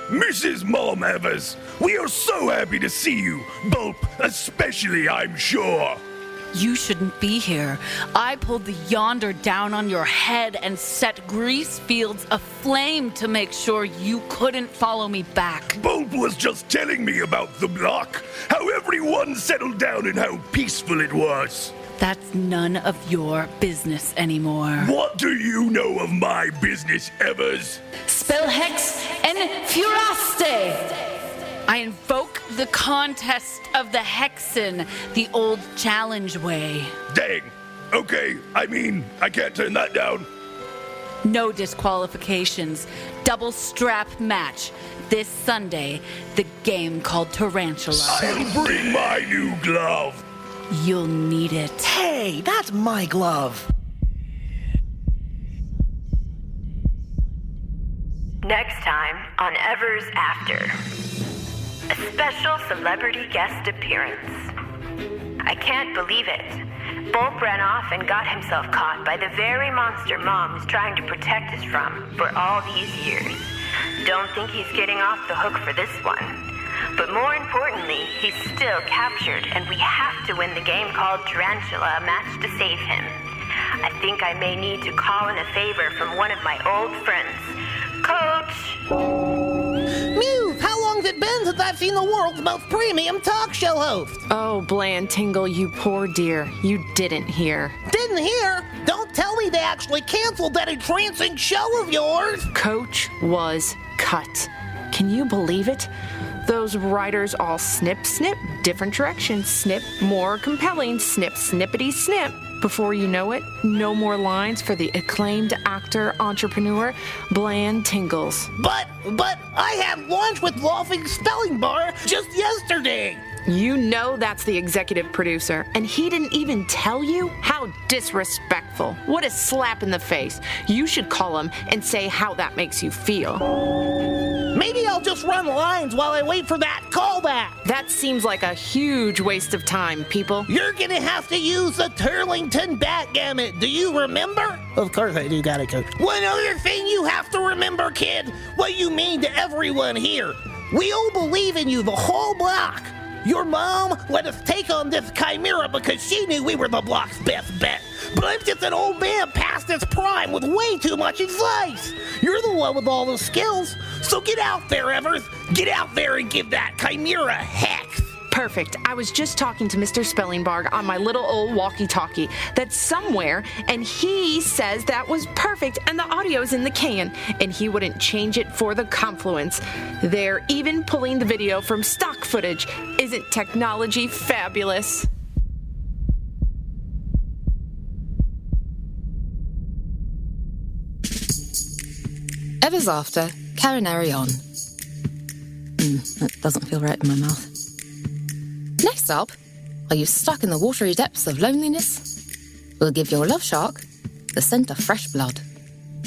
Mrs. Mom Evers, we are so happy to see you, Bulp, especially, I'm sure. You shouldn't be here. I pulled the yonder down on your head and set grease fields aflame to make sure you couldn't follow me back. Bulp was just telling me about the block, how everyone settled down and how peaceful it was. That's none of your business anymore. What do you know of my business, Evers? Spell Hex and Furaste! I invoke the contest of the Hexen, the old challenge way. Dang. Okay, I can't turn that down. No disqualifications. Double strap match. This Sunday, the game called Tarantula. I'll bring my new glove. You'll need it. Hey, that's my glove. Next time on Evers After. A special celebrity guest appearance. I can't believe it. Bulp ran off and got himself caught by the very monster Mom was trying to protect us from for all these years. Don't think he's getting off the hook for this one. But more importantly, he's still captured, and we have to win the game called Tarantula match to save him. I think I may need to call in a favor from one of my old friends. Coach! Mew, how long's it been since I've seen the world's most premium talk show host? Oh, Bland Tingle, you poor dear. You didn't hear. Didn't hear? Don't tell me they actually canceled that entrancing show of yours. Coach was cut. Can you believe it? Those writers all snip, snip, different directions, snip, more compelling, snip, snippity, snip. Before you know it, no more lines for the acclaimed actor, entrepreneur, Bland Tingles. But I had lunch with Laughing Spelling Bar just yesterday. You know that's the executive producer, and he didn't even tell you? How disrespectful. What a slap in the face. You should call him and say how that makes you feel. Maybe I'll just run lines while I wait for that callback. That seems like a huge waste of time, people. You're gonna have to use the Turlington backgammon. Do you remember? Of course I do, got it, Coach. One other thing you have to remember, kid, what you mean to everyone here. We all believe in you, the whole block. Your mom let us take on this chimera because she knew we were the block's best bet. But I'm just an old man past his prime with way too much advice. You're the one with all the skills. So get out there, Evers. Get out there and give that chimera hex. Perfect. I was just talking to Mr. Spellingbarg on my little old walkie-talkie that's somewhere, and he says that was perfect and the audio's in the can, and he wouldn't change it for the confluence. They're even pulling the video from stock footage. Isn't technology fabulous? Evers After, Carinari on. That doesn't feel right in my mouth. Next up, are you stuck in the watery depths of loneliness? We'll give your love shark the scent of fresh blood.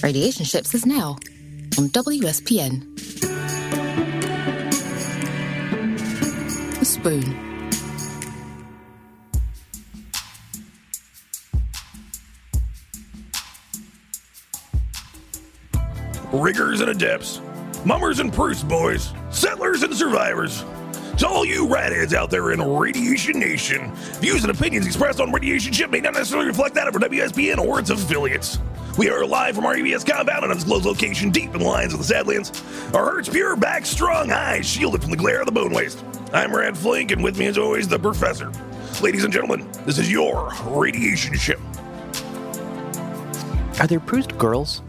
Radiation Ships is now on WSPN. A spoon. Riggers and adepts, mummers and proofs boys, settlers and survivors. To all you radheads out there in Radiation Nation, views and opinions expressed on Radiation Ship may not necessarily reflect that of WSPN or its affiliates. We are live from our EBS compound in an undisclosed location deep in the lines of the Sadlands. Our hearts pure, back strong, eyes shielded from the glare of the bone waste. I'm Radd Flink, and with me as always, the Professor. Ladies and gentlemen, this is your Radiation Ship. Are there Proust girls?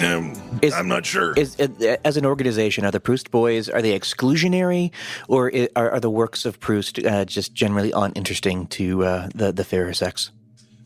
I'm not sure. As an organization, are the Proust boys, are they exclusionary, or are the works of Proust just generally uninteresting to the fairer sex?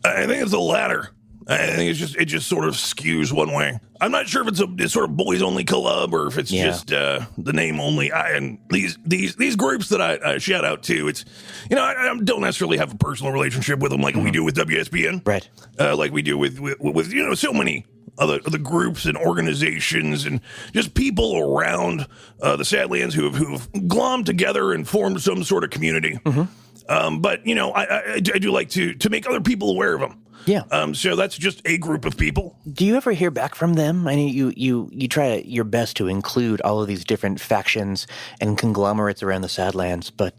I think it's the latter. I think it just sort of skews one way. I'm not sure if it's a sort of boys only club or if it's just the name only. And these groups that I shout out to, it's I don't necessarily have a personal relationship with them like we do with WSPN, right? Like we do with so many other groups and organizations and just people around the Sadlands who've glommed together and formed some sort of community. But I do like to make other people aware of them. Yeah. So that's just a group of people. Do you ever hear back from them? I mean, you try your best to include all of these different factions and conglomerates around the Sadlands, but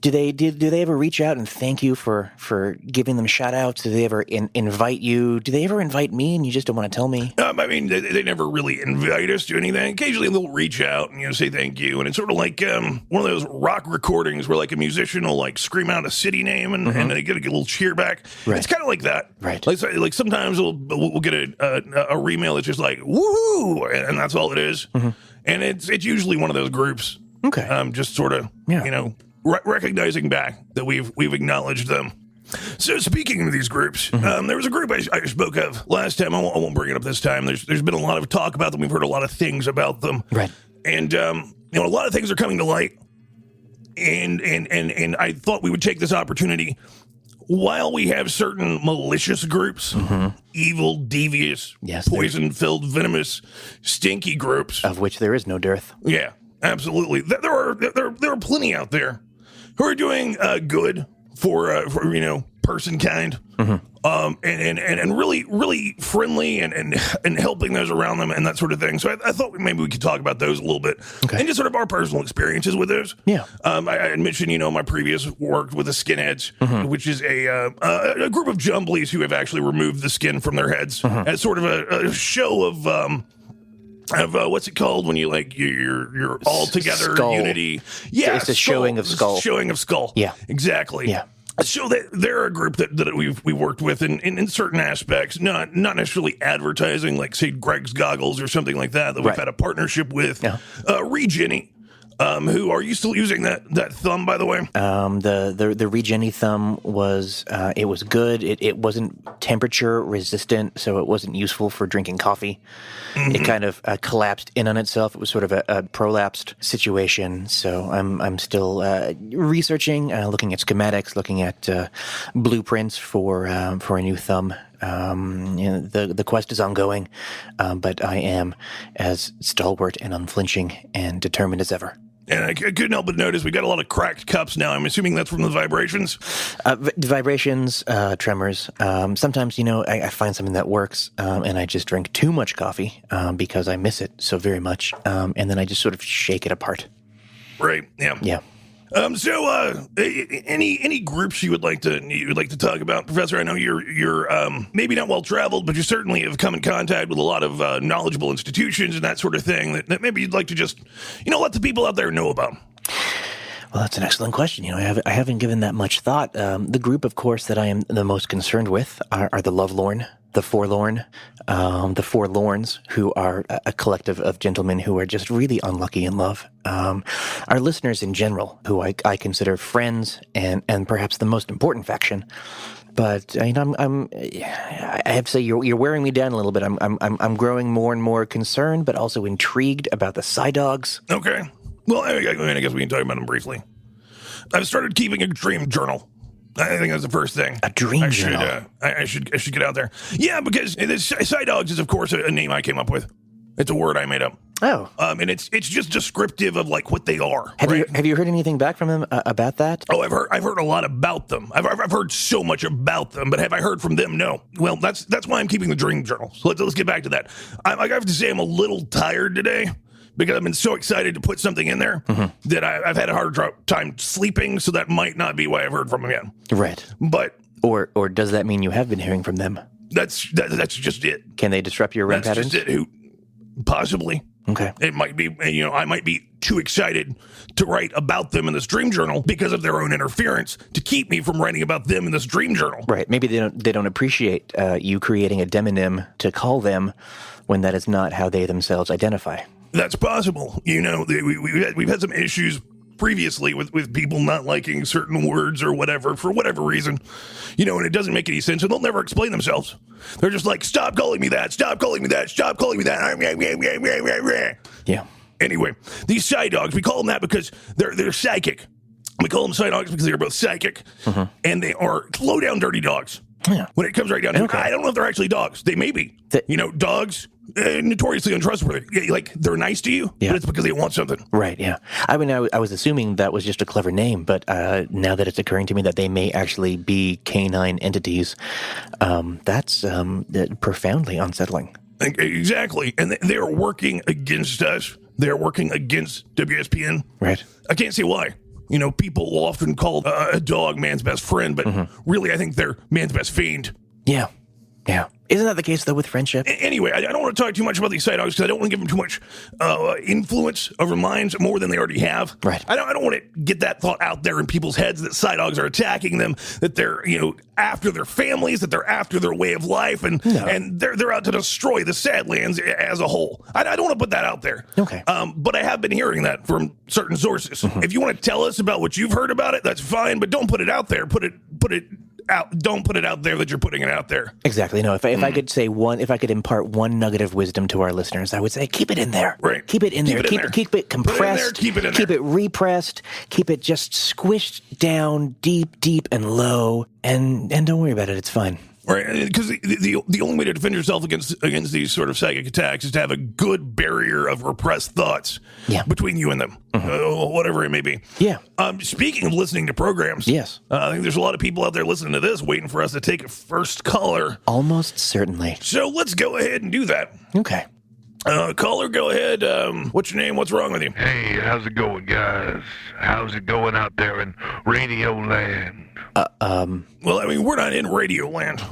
do they ever reach out and thank you for giving them shout-outs? Do they ever invite you? Do they ever invite me and you just don't want to tell me? I mean, they never really invite us to anything. Occasionally they'll reach out and say thank you, and it's sort of like one of those rock recordings where like a musician will like scream out a city name and they get a little cheer back. Right. It's kind of like that. Right. Like sometimes we'll get a remail that's just like woohoo, and that's all it is. And it's usually one of those groups. Okay. Just sort of recognizing back that we've acknowledged them. So speaking of these groups, there was a group I spoke of last time. I won't bring it up this time. There's been a lot of talk about them. We've heard a lot of things about them. Right. And a lot of things are coming to light. And I thought we would take this opportunity, while we have certain malicious groups, evil, devious, poison-filled, venomous, stinky groups, of which there is no dearth. Yeah, absolutely. There are plenty out there who are doing good for person kind, and really friendly and helping those around them and that sort of thing. So I thought maybe we could talk about those a little bit, and just sort of our personal experiences with those. Yeah. I had mentioned my previous work with the skinheads, which is a group of jumblies who have actually removed the skin from their heads as sort of a show of what's it called when you're all together skull. Unity? Yeah, it's a showing of skull. Showing of skull. Yeah, exactly. Yeah. So they're a group that we've worked with in certain aspects, not necessarily advertising, like say Greg's Goggles or something like that we've had a partnership with. Yeah. Regenny. Who are you still using that thumb, by the way? The Regenny thumb was it was good. It wasn't temperature resistant, so it wasn't useful for drinking coffee. It kind of collapsed in on itself. It was sort of a prolapsed situation. So I'm still researching, looking at schematics, looking at blueprints for a new thumb. The quest is ongoing, but I am as stalwart and unflinching and determined as ever. And I couldn't help but notice we got a lot of cracked cups now. I'm assuming that's from the vibrations? Vibrations, tremors. Sometimes, I find something that works, and I just drink too much coffee because I miss it so very much, and then I just sort of shake it apart. Right, yeah. Yeah. So, any groups you would like to talk about, Professor? I know you're maybe not well traveled, but you certainly have come in contact with a lot of knowledgeable institutions and that sort of thing that maybe you'd like to just let the people out there know about. Well, that's an excellent question. I haven't given that much thought. The group, of course, that I am the most concerned with are the Lovelorn, the Forlorn, the Forlorns, who are a collective of gentlemen who are just really unlucky in love. Our listeners in general, who I consider friends and perhaps the most important faction. But I have to say you're wearing me down a little bit. I'm growing more and more concerned, but also intrigued about the Psy Dogs. Okay. Well, I guess we can talk about them briefly. I've started keeping a dream journal. I think that's the first thing. A dream journal? I should get out there. Yeah, because the Psy Dogs is, of course, a name I came up with. It's a word I made up. Oh. And it's just descriptive of like what they are. Have you heard anything back from them about that? Oh, I've heard a lot about them. I've heard so much about them, but have I heard from them? No. Well, that's why I'm keeping the dream journal. So let's get back to that. I have to say I'm a little tired today, because I've been so excited to put something in there that I've had a hard time sleeping, so that might not be why I've heard from them yet. Right. But or does that mean you have been hearing from them? That's just it. Can they disrupt your REM patterns? That's just it. Possibly. Okay. It might be, I might be too excited to write about them in this dream journal because of their own interference to keep me from writing about them in this dream journal. Right. Maybe they don't appreciate you creating a demonym to call them when that is not how they themselves identify. That's possible. We've had some issues previously with people not liking certain words or whatever, for whatever reason, and it doesn't make any sense, and they'll never explain themselves. They're just like, stop calling me that, stop calling me that, stop calling me that. Yeah. Anyway, these Psy Dogs, we call them that because they're psychic. We call them Psy Dogs because they're both psychic, and they are low-down dirty dogs. Yeah. When it comes right down to Okay. it, I don't know if they're actually dogs. They may be. Dogs, notoriously untrustworthy. Yeah, like, they're nice to you, Yeah. but it's because they want something. Right, yeah. I mean, I was assuming that was just a clever name, but now that it's occurring to me that they may actually be canine entities, that's profoundly unsettling. Exactly. And they're working against us. They're working against WSPN. Right. I can't see why. People will often call a dog man's best friend, but really I think they're man's best fiend. Yeah. Yeah. Isn't that the case, though, with friendship? Anyway, I don't want to talk too much about these side dogs because I don't want to give them too much influence over minds, more than they already have. Right. I don't want to get that thought out there in people's heads that side dogs are attacking them, that they're after their families, that they're after their way of life, and they're out to destroy the Sadlands as a whole. I don't want to put that out there. Okay. But I have been hearing that from certain sources. If you want to tell us about what you've heard about it, that's fine, but don't put it out there. Put it out. Don't put it out there that you're putting it out there. Exactly. No, if I could say if I could impart one nugget of wisdom to our listeners, I would say keep it in there. Right. Keep it in there. Keep it compressed. Keep it in there. Keep it repressed. Keep it just squished down deep and low, and don't worry about it. It's fine. Right, because the only way to defend yourself against these sort of psychic attacks is to have a good barrier of repressed thoughts between you and them, whatever it may be. Yeah. Speaking of listening to programs, Yes. I think there's a lot of people out there listening to this waiting for us to take a first caller. Almost certainly. So let's go ahead and do that. Okay. Caller, go ahead. What's your name? What's wrong with you? Hey, how's it going, guys? How's it going out there in Radio Land? Well, I mean, we're not in Radio Land.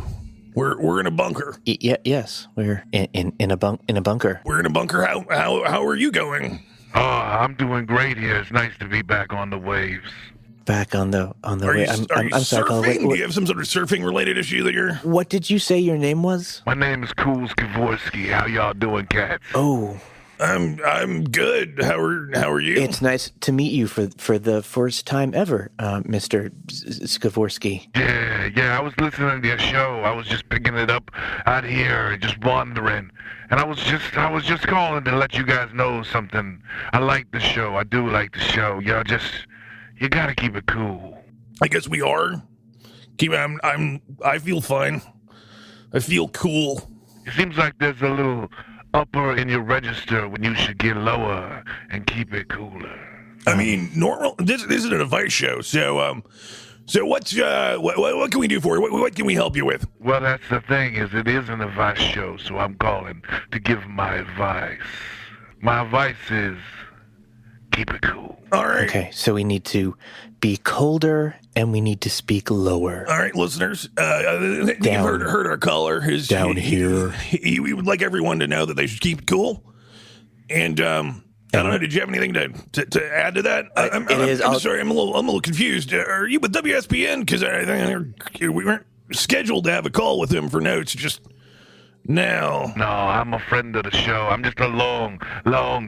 We're in a bunker. Yes, we're in a bunker. We're in a bunker. How are you going? Oh, I'm doing great here. It's nice to be back on the waves. Back on the way. Are you I'm sorry, caller. surfing? Do you have some sort of surfing related issue that you're? What did you say your name was? My name is Cool Skavorsky. How y'all doing, cats? Oh, I'm good. How are you? it's nice to meet you for the first time ever, Mr. Skavorsky. Yeah. I was listening to your show. I was just picking it up out here, just wandering, and I was just calling to let you guys know something. I like the show. I do like the show. You gotta keep it cool. I guess we are. I feel fine. I feel cool. It seems like there's a little upper in your register when you should get lower and keep it cooler. I mean, normal. This isn't an advice show, so what can we do for you? What can we help you with? Well, that's the thing, is it is an advice show, so I'm calling to give my advice. My advice is keep it cool. All right. Okay, so we need to be colder and we need to speak lower. All right, listeners. You've heard our caller. He would like everyone to know that they should keep it cool. And I don't know. Did you have anything to add to that? I'm sorry. I'm a little confused. Are you with WSPN? Because I think we weren't scheduled to have a call with him for notes just now. No, I'm a friend of the show. I'm just a long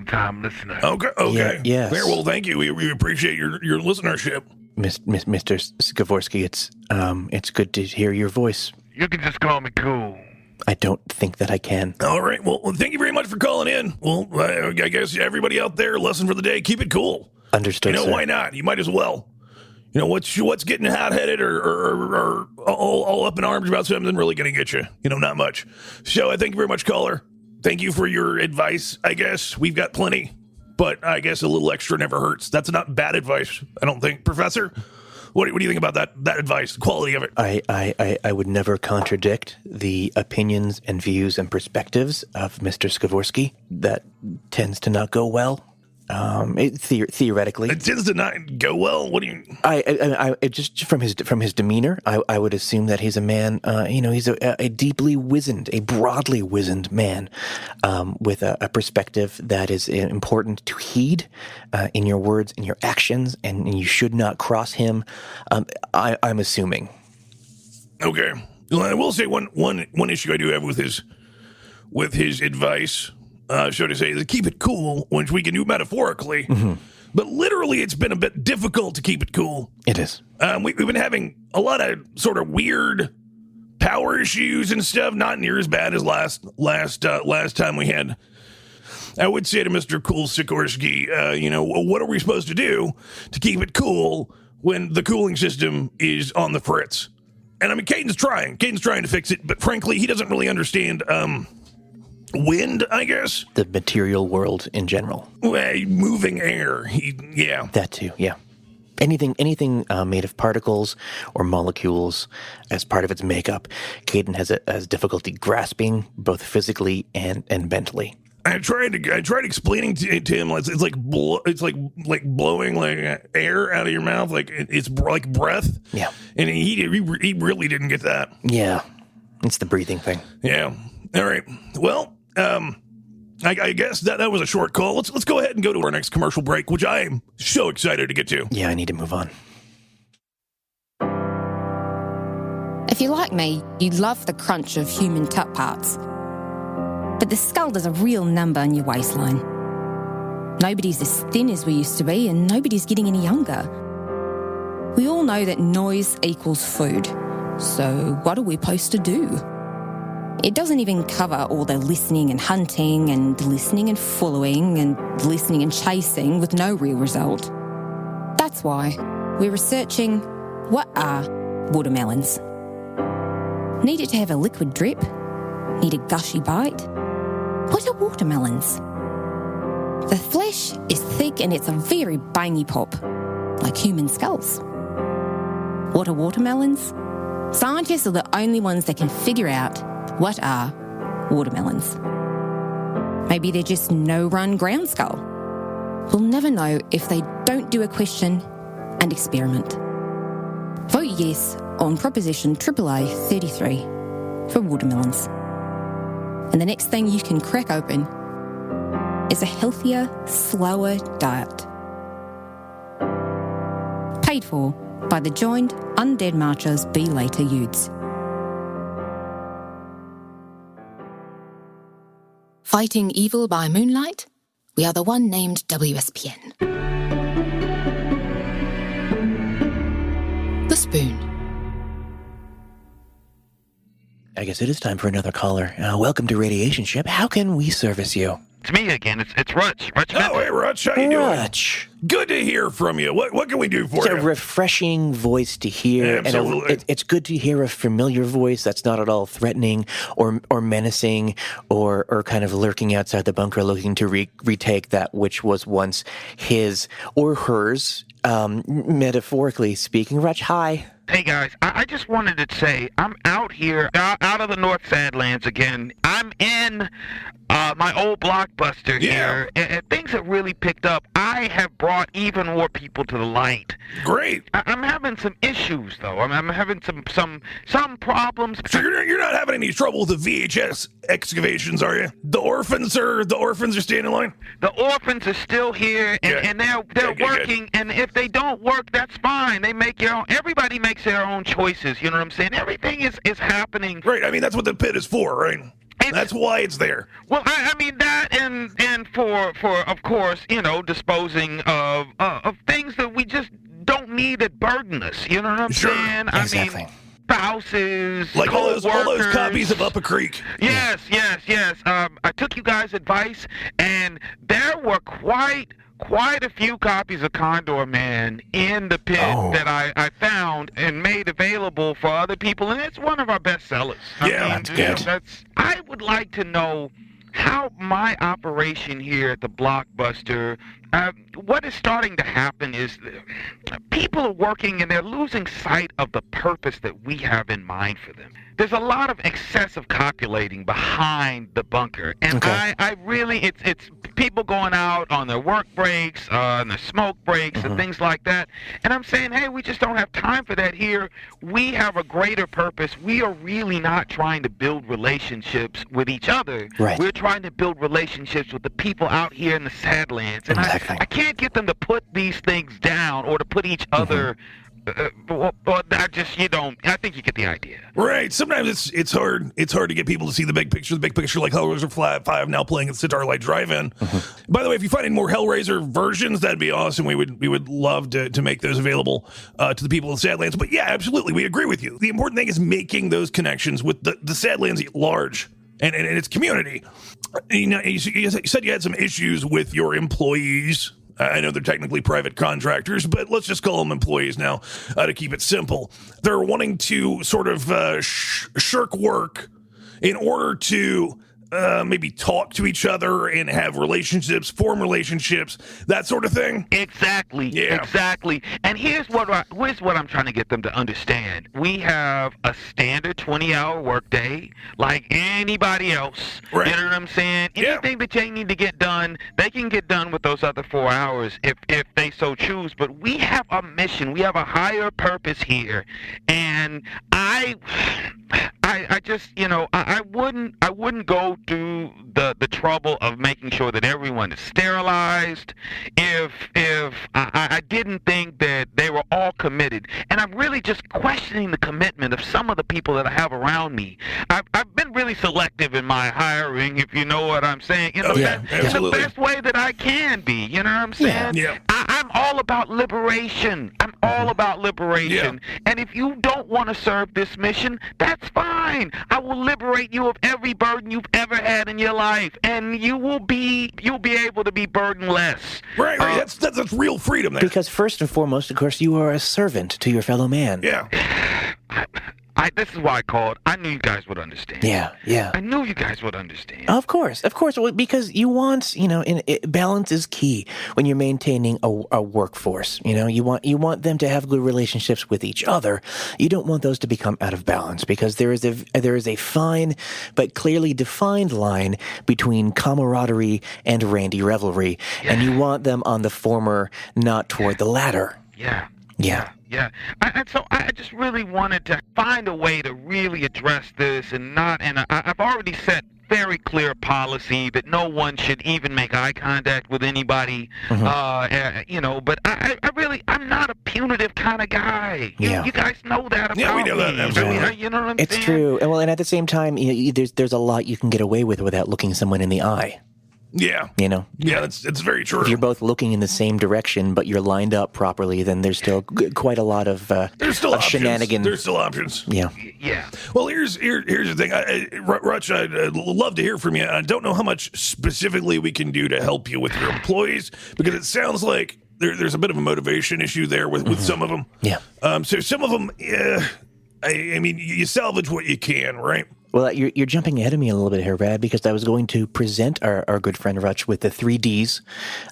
time listener. Okay. Yeah, yes. Very well, thank you. We appreciate your listenership. Mr. Skavorsky, it's good to hear your voice. You can just call me Cool. I don't think that I can. All right. Well, thank you very much for calling in. Well, I guess everybody out there, lesson for the day: keep it cool. Understood. Sir. Why not? You might as well. What's getting hot-headed or all up in arms about something really going to get you? Not much. So I thank you very much, caller. Thank you for your advice. I guess we've got plenty, but I guess a little extra never hurts. That's not bad advice, I don't think. Professor, what do you think about that advice, the quality of it? I would never contradict the opinions and views and perspectives of Mr. Skavorsky. That tends to not go well. Theoretically, it tends to not go well. What do you? I just from his demeanor, I would assume that he's a man. He's a deeply wizened, a broadly wizened man, with a perspective that is important to heed in your words, in your actions, and you should not cross him. I'm assuming. Okay, well, I will say one issue I do have with his advice. So to say, is keep it cool, which we can do metaphorically, but literally it's been a bit difficult to keep it cool. It is. We've been having a lot of sort of weird power issues and stuff, not near as bad as last time we had. I would say to Mr. Cool Sikorsky, what are we supposed to do to keep it cool when the cooling system is on the fritz? And I mean, Caden's trying to fix it, but frankly, he doesn't really understand, wind, I guess. The material world in general. Moving air. That too, yeah. Anything made of particles or molecules as part of its makeup, Caden has difficulty grasping, both physically and mentally. I tried explaining to him it's like blowing like air out of your mouth, like it's like breath. Yeah, and he really didn't get that. Yeah, it's the breathing thing. Yeah. All right. Well, I guess that was a short call. Let's go ahead and go to our next commercial break, which I am so excited to get to. Yeah, I need to move on. If you're like me, you love the crunch of human tut parts. But the skull does a real number on your waistline. Nobody's as thin as we used to be, and nobody's getting any younger. We all know that noise equals food. So what are we supposed to do? It doesn't even cover all the listening and hunting and listening and following and listening and chasing with no real result. That's why we're researching what are watermelons. Need it to have a liquid drip? Need a gushy bite? What are watermelons? The flesh is thick and it's a very bangy pop, like human skulls. What are watermelons? Scientists are the only ones that can figure out what are watermelons. Maybe they're just no-run ground skull. We'll never know if they don't do a question and experiment. Vote yes on Proposition AAA 33 for watermelons. And the next thing you can crack open is a healthier, slower diet. Paid for by the Joined Undead Marchers Be Later Youths. Fighting evil by moonlight? We are the one named WSPN. The Spoon. I guess it is time for another caller. Welcome to Radiation Ship. How can we service you? It's me again. It's Rutch. Oh, hey, Rutch. How you doing? Rutch. Good to hear from you. What can we do for It's you? a refreshing voice to hear. Absolutely. And it's good to hear a familiar voice that's not at all threatening or menacing or kind of lurking outside the bunker looking to retake that which was once his or hers, metaphorically speaking. Rutch, hi. Hey guys, I just wanted to say I'm out here, out of the North Sadlands again. I'm in my old Blockbuster here, and things have really picked up. I have brought even more people to the light. Great. I'm having some issues though. I'm having some problems. So you're not having any trouble with the VHS excavations, are you? The orphans are standing in line? The orphans are still here, and they're working. And if they don't work, that's fine. They make your own. Everybody makes their own choices. You know what I'm saying? Everything is happening. Right. I mean, that's what the pit is for, right? That's why it's there. Well, I mean that, and for of course, disposing of things that we just don't need that burden us. You know what I'm saying? Exactly. I mean, spouses, like all those copies of Up a Creek. Yes. I took you guys' advice, and there were quite a few copies of Condor Man in the pit that I found and made available for other people, and it's one of our best sellers. That's good. I would like to know how my operation here at the Blockbuster, what is starting to happen is people are working and they're losing sight of the purpose that we have in mind for them. There's a lot of excessive copulating behind the bunker, and I really, it's people going out on their work breaks, and their smoke breaks, and things like that. And I'm saying, hey, we just don't have time for that here. We have a greater purpose. We are really not trying to build relationships with each other. Right. We're trying to build relationships with the people out here in the Sadlands. And I can't get them to put these things down or to put each other. I think you get the idea. Right. Sometimes it's hard. It's hard to get people to see the big picture. The big picture, like Hellraiser 5 now playing at Sitar Light Drive-In. By the way, if you find any more Hellraiser versions, that'd be awesome. We would love to make those available to the people of the Sadlands. But yeah, absolutely, we agree with you. The important thing is making those connections with the Sadlands at large and its community. You said you had some issues with your employees. I know they're technically private contractors, but let's just call them employees now to keep it simple. They're wanting to sort of shirk work in order to maybe talk to each other and have relationships, form relationships, that sort of thing. Exactly. Yeah. Exactly. And here's what I'm trying to get them to understand. We have a standard 20-hour workday like anybody else. Right. You know what I'm saying? Yeah. Anything that they need to get done, they can get done with those other 4 hours if they so choose. But we have a mission. We have a higher purpose here. And I just, I wouldn't go through the trouble of making sure that everyone is sterilized if I didn't think that they were all committed. And I'm really just questioning the commitment of some of the people that I have around me. I've been really selective in my hiring, if you know what I'm saying. Yeah, the absolutely. best way that I can be, you know what I'm saying? Yeah. I'm all about liberation. I'm all about liberation. Yeah. And if you don't want to serve this mission, that's fine. I will liberate you of every burden you've ever had in your life, and you'll be able to be burdenless. Right. That's real freedom there. Because first and foremost, of course, you are a servant to your fellow man. Yeah. This is why I called. I knew you guys would understand. Yeah. I knew you guys would understand. Of course. Well, because you want, balance is key when you're maintaining a workforce. You want them to have good relationships with each other. You don't want those to become out of balance, because there is a fine but clearly defined line between camaraderie and randy revelry, and you want them on the former, not toward the latter. Yeah. Yeah. And so I just really wanted to find a way to really address this, and I've already set very clear policy that no one should even make eye contact with anybody. Mm-hmm. But I'm not a punitive kind of guy. You guys know that about me. Yeah, we know that, absolutely. You know what I'm saying? It's true. And at the same time, there's a lot you can get away with without looking someone in the eye. Yeah. Yeah, it's very true. If you're both looking in the same direction, but you're lined up properly, then there's still quite a lot of shenanigans. There's still options. Yeah. Well, here's the thing. Rutch, I'd love to hear from you. I don't know how much specifically we can do to help you with your employees, because it sounds like there's a bit of a motivation issue there with some of them. Yeah. So some of them, I mean, you salvage what you can, right? Well, you're jumping ahead of me a little bit here, Radd, because I was going to present our good friend Rutch with the 3 Ds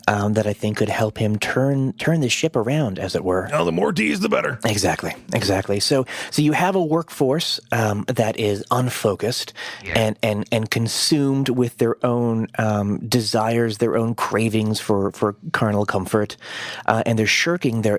that I think could help him turn the ship around, as it were. Well, the more Ds, the better. Exactly. So you have a workforce that is unfocused and consumed with their own desires, their own cravings for carnal comfort, and they're shirking their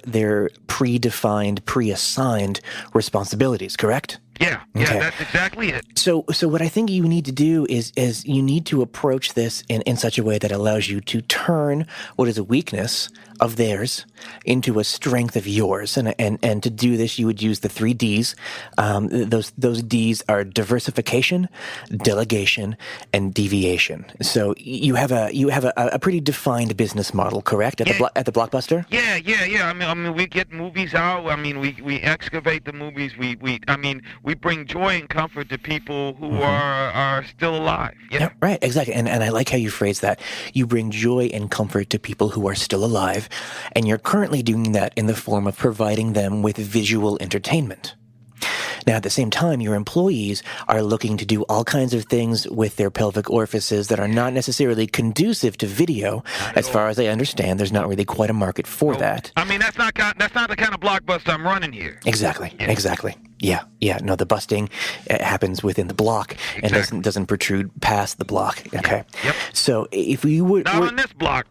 predefined, pre-assigned responsibilities, correct? Yeah, Okay. That's exactly it. So what I think you need to do is you need to approach this in such a way that allows you to turn what is a weakness of theirs into a strength of yours. And to do this, you would use the 3 Ds. Those Ds are diversification, delegation, and deviation. So you have a pretty defined business model, correct? At the Blockbuster? Yeah. I mean, we get movies out. I mean, we excavate the movies. We bring joy and comfort to people who are still alive. Yeah, right, exactly. And I like how you phrase that. You bring joy and comfort to people who are still alive, and you're currently doing that in the form of providing them with visual entertainment. Now, at the same time, your employees are looking to do all kinds of things with their pelvic orifices that are not necessarily conducive to video. As far as I understand, there's not really quite a market for that. I mean, that's not the kind of blockbuster I'm running here. Exactly. Yeah. No, the busting happens within the block and doesn't protrude past the block. Okay. Yep. So if we would Not on this block.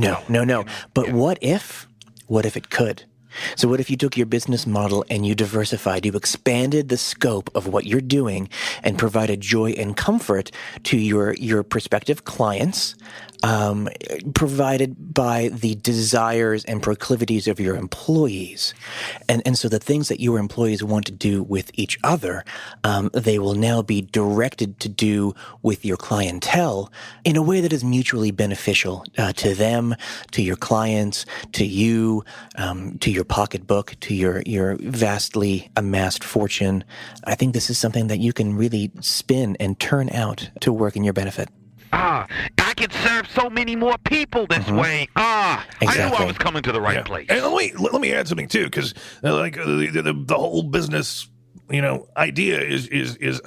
No. But what if it could? So what if you took your business model and you diversified, you expanded the scope of what you're doing and provided joy and comfort to your prospective clients, provided by the desires and proclivities of your employees. And so the things that your employees want to do with each other, they will now be directed to do with your clientele in a way that is mutually beneficial to them, to your clients, to you, to your pocketbook, to your vastly amassed fortune. I think this is something that you can really spin and turn out to work in your benefit. I can serve so many more people this way. I knew Exactly. I was coming to the right place. And let me add something too, because the whole business idea is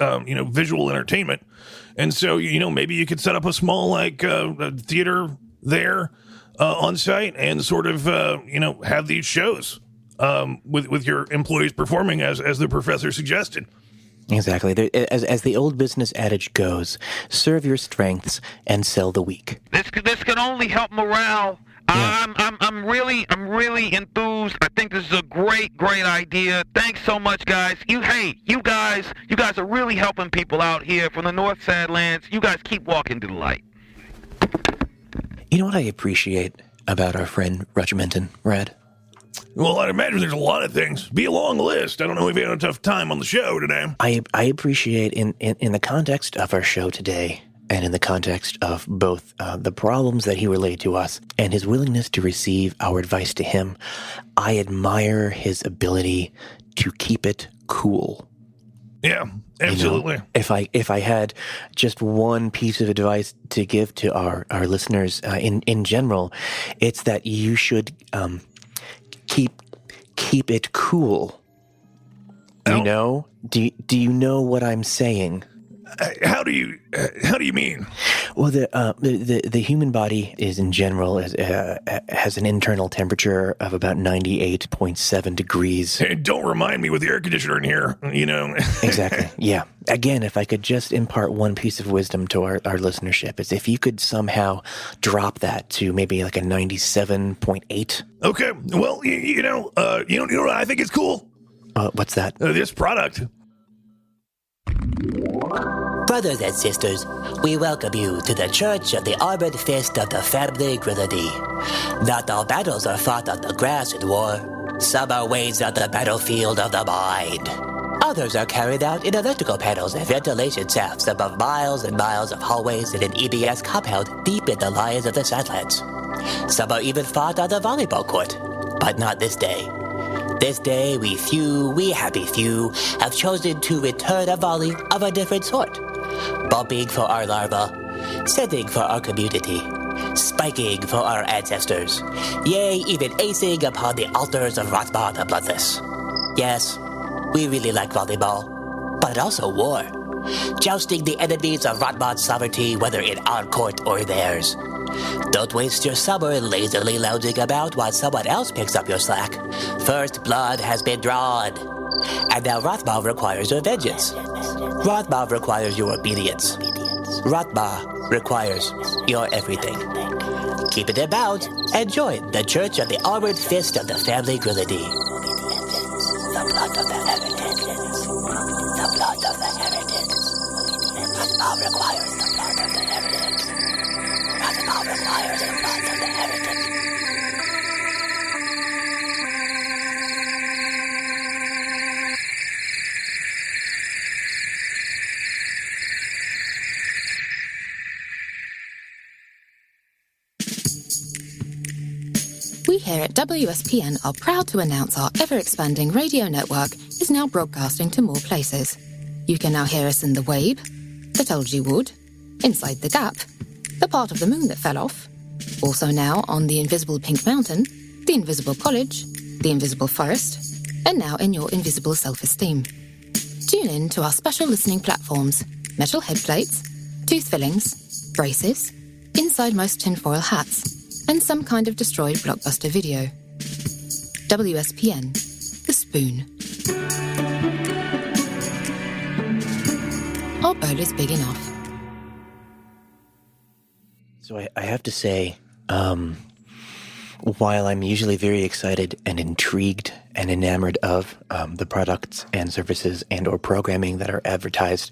visual entertainment, and so maybe you could set up a small theater there on site and sort of have these shows with your employees performing as the professor suggested. Exactly. As the old business adage goes, serve your strengths and sell the weak. This can only help morale. Yeah. I'm really enthused. I think this is a great idea. Thanks so much, guys. You guys are really helping people out here from the North Sadlands. You guys keep walking to the light. You know what I appreciate about our friend Regimenton, Radd? Well, I'd imagine there's a lot of things. Be a long list. I don't know if you had enough time on the show today. I appreciate in the context of our show today, and in the context of both the problems that he relayed to us and his willingness to receive our advice to him, I admire his ability to keep it cool. Yeah, absolutely. If I had just one piece of advice to give to our listeners in general, it's that you should keep it cool. Do you know what I'm saying? How do you mean? Well, the human body is in general has an internal temperature of about 98.7 degrees. Hey, don't remind me with the air conditioner in here. Exactly. Yeah. Again, if I could just impart one piece of wisdom to our listenership, is if you could somehow drop that to maybe like a 97.8. Okay. Well, you know what I think is cool? What's that? This product. Brothers and sisters, we welcome you to the Church of the Armored Fist of the Family Grenadier. Not all battles are fought on the grass in war. Some are waged on the battlefield of the mind. Others are carried out in electrical panels and ventilation shafts above miles and miles of hallways in an EBS compound deep in the lions of the Sadlands. Some are even fought on the volleyball court, but not this day. This day, we happy few, have chosen to return a volley of a different sort. Bumping for our larva, sending for our community, spiking for our ancestors, yea, even acing upon the altars of Radd the Bloodless. Yes, we really like volleyball, but also war. Jousting the enemies of Radd's sovereignty, whether in our court or theirs. Don't waste your summer lazily lounging about while someone else picks up your slack. First blood has been drawn. And now Radd requires your vengeance. Radd requires your obedience. Radd requires your everything. Keep it in bounds and join the Church of the Armored Fist of the Family Grenadier. The blood of the heritage. The blood of the heritage. Radd requires the blood of the heritage. Radd requires the blood of the heritage. We here at WSPN are proud to announce our ever-expanding radio network is now broadcasting to more places. You can now hear us in the Wabe, the Tulgey Wood, inside the Gap, the part of the moon that fell off, also now on the invisible Pink Mountain, the invisible college, the invisible forest, and now in your invisible self-esteem. Tune in to our special listening platforms, metal headplates, tooth fillings, braces, inside most tinfoil hats, and some kind of destroyed blockbuster video. WSPN, The Spoon. Our bowl is big enough. So I have to say, while I'm usually very excited and intrigued and enamored of the products and services and or programming that are advertised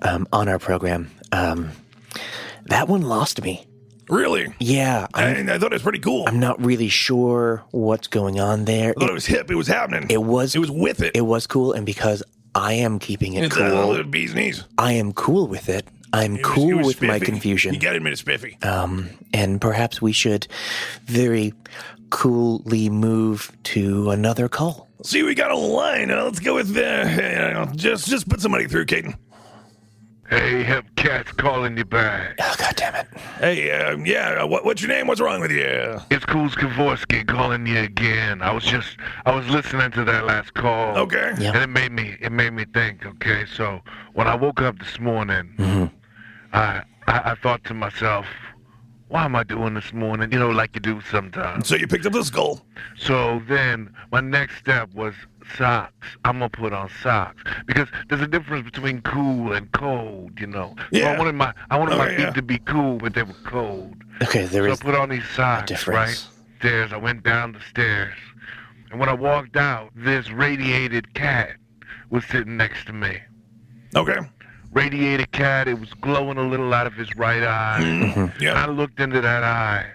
on our program, that one lost me. Really? Yeah. I thought it was pretty cool. I'm not really sure what's going on there. I thought it was hip. It was happening. It was with it. It was cool, and because I am keeping it It's cool, the bee's knees. I am cool with it. I'm cool with my spiffy. confusion. You gotta admit it's spiffy. And perhaps we should very coolly move to another call. See, we got a line. Let's go with just put somebody through, Caden. Hey, Hepcat's calling you back. Oh, God damn it. Hey, yeah, what's your name? What's wrong with you? It's Cool Skavorsky calling you again. I was listening to that last call. Okay. Yeah. And it made me think, okay, so when I woke up this morning, I thought to myself, why am I doing this morning? You know, like you do sometimes. So you picked up the skull. So then my next step was socks. I'm going to put on socks. Because there's a difference between cool and cold, you know. Yeah. So I wanted my feet yeah. to be cool, but they were cold. Okay, there So is I put on these socks, difference. right? Stairs. I went down the stairs. And when I walked out, this radiated cat was sitting next to me. Okay. Radiated cat, it was glowing a little out of his right eye. Mm-hmm. Yeah. And I looked into that eye,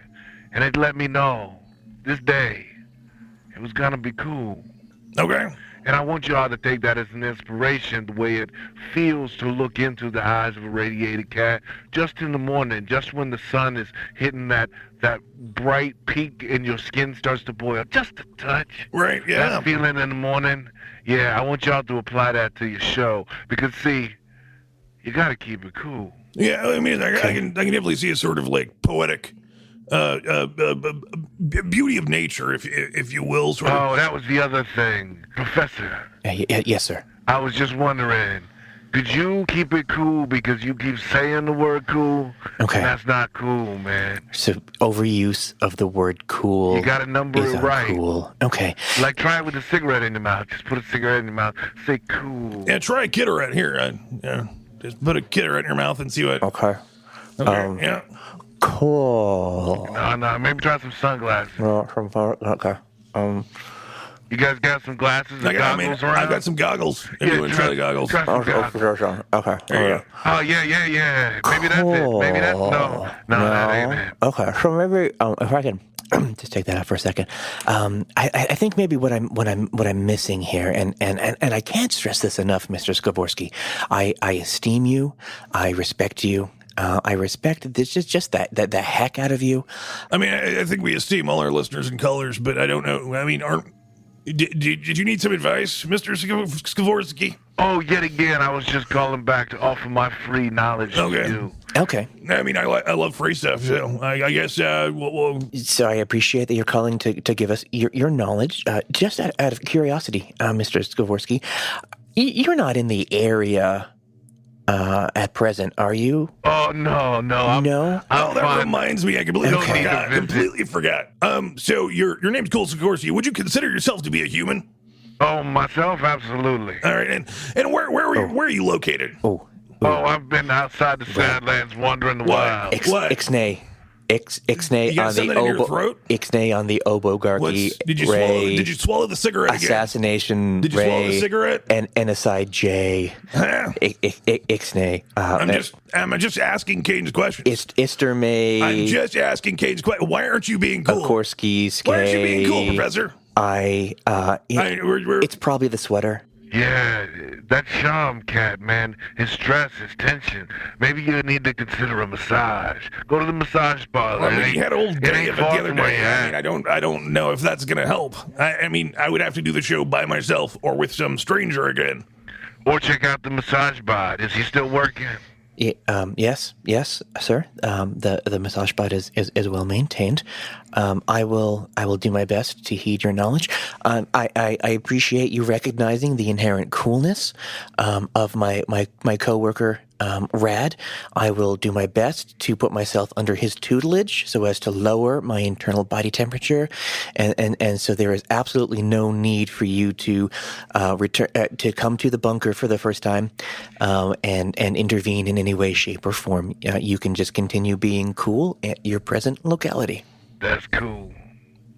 and it let me know this day it was gonna be cool. Okay. And I want y'all to take that as an inspiration, the way it feels to look into the eyes of a radiated cat just in the morning, just when the sun is hitting that bright peak and your skin starts to boil just a touch. Right, yeah. That feeling in the morning, yeah, I want y'all to apply that to your show. Because, see, you gotta keep it cool. Yeah, I mean, I can definitely see a sort of like poetic beauty of nature, if you will. Sort of. Oh, that was the other thing. Professor. Yes, sir. I was just wondering, could you keep it cool because you keep saying the word cool? Okay. And that's not cool, man. So overuse of the word cool. You gotta number is it right. Cool. Okay. Like, try it with a cigarette in your mouth. Just put a cigarette in your mouth. Say cool. Yeah, try a Kitterette here. Yeah, just put a Kitterette in your mouth and see what. Okay. Yeah. Cool. No, maybe try some sunglasses. Okay. You guys got some glasses and goggles around? I've got some goggles. If you want to try the goggles. Try some goggles. Okay. There you go. Oh, yeah. Maybe that's it. Maybe that's no, that ain't it. Okay, so maybe if I can just take that out for a second. I think maybe what I'm missing here, and I can't stress this enough, Mr. Skavorsky. I esteem you. I respect you. I respect this just that the heck out of you. I mean, I think we esteem all our listeners and callers, but I don't know. I mean, did you need some advice, Mr. Skavorsky? Oh, yet again, I was just calling back to offer my free knowledge to you. Okay. I mean, I love free stuff, so I guess we'll... So I appreciate that you're calling to give us your knowledge. Just out of curiosity, Mr. Skavorsky, you're not in the area at present, are you? Oh, no. No? Oh, that reminds me. I completely forgot. So your name's Cole Skavorsky. Would you consider yourself to be a human? Oh, myself? Absolutely. All right, and where are you located? Oh, I've been outside the Sadlands wandering the wild. Ixnay You got on something in your throat? Ixnay on the obogarchy. Did you swallow the cigarette again? Assassination. Did you swallow the cigarette? And Enocide J. Ixnay. I'm just asking Kane's question. Istermay. I'm just asking Kane's question. Why aren't you being cool? Korsky. Why aren't you being cool, Professor? It's probably the sweater. Yeah, that Shaum cat, man, his stress, his tension. Maybe you need to consider a massage. Go to the massage parlor. Well, I mean, he had a whole day of it the other day. I I don't know if that's going to help. I mean, I would have to do the show by myself or with some stranger again. Or check out the massage bot. Is he still working? Yes, sir. The massage bot is well maintained. I will do my best to heed your knowledge. I appreciate you recognizing the inherent coolness of my coworker Radd. I will do my best to put myself under his tutelage so as to lower my internal body temperature, and so there is absolutely no need for you to return to come to the bunker for the first time and intervene in any way, shape, or form. You can just continue being cool at your present locality. That's cool.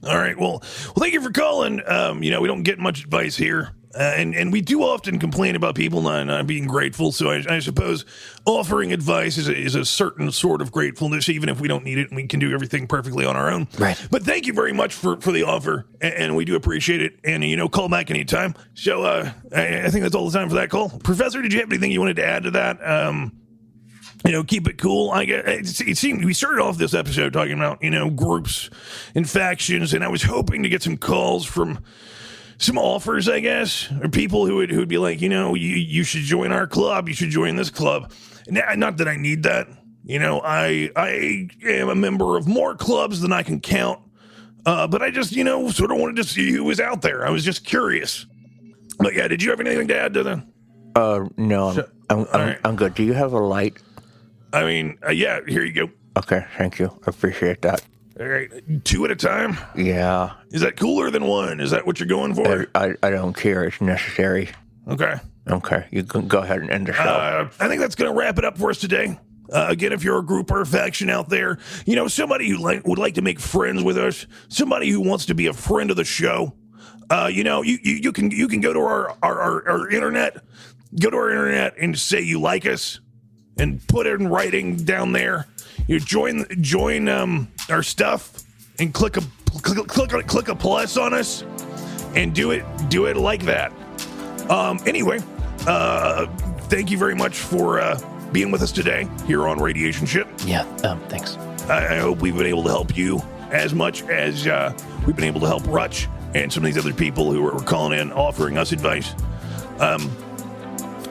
All right. Well, thank you for calling. We don't get much advice here. And we do often complain about people not being grateful, so I suppose offering advice is a certain sort of gratefulness, even if we don't need it and we can do everything perfectly on our own. Right. But thank you very much for the offer, and we do appreciate it, and, call back anytime. So I think that's all the time for that call. Professor, did you have anything you wanted to add to that? Keep it cool. It seemed we started off this episode talking about, groups and factions, and I was hoping to get some calls from some offers, I guess, or people who would be like, you should join our club, you should join this club. not that I need that. You know, I am a member of more clubs than I can count. But I just, you know, sort of wanted to see who was out there. I was just curious. But yeah, did you have anything to add to that? No, I'm good. Do you have a light? I mean, yeah, here you go. Okay, thank you. I appreciate that. All right, 2 at a time? Yeah. Is that cooler than 1? Is that what you're going for? I don't care. It's necessary. Okay. Okay, you can go ahead and end the show. I think that's going to wrap it up for us today. Again, if you're a group or a faction out there, you know, somebody who would like to make friends with us, somebody who wants to be a friend of the show, you know, you can go to our internet, go to our internet and say you like us, and put it in writing down there. You join our stuff and click a plus on us, and do it like that. Anyway, thank you very much for being with us today here on Radiation Ship. Yeah, thanks. I hope we've been able to help you as much as we've been able to help Rutch and some of these other people who are calling in, offering us advice. But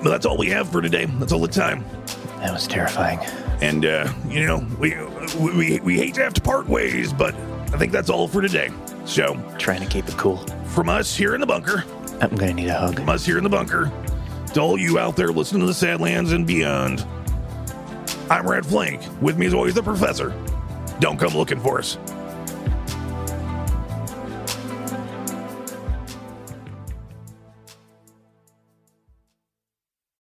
that's all we have for today. That's all the time. That was terrifying. And, you know, we hate to have to part ways, but I think that's all for today. So, trying to keep it cool. From us here in the bunker. I'm going to need a hug. From us here in the bunker. To all you out there listening to the Sadlands and beyond. I'm Radd Flink. With me as always, the Professor. Don't come looking for us.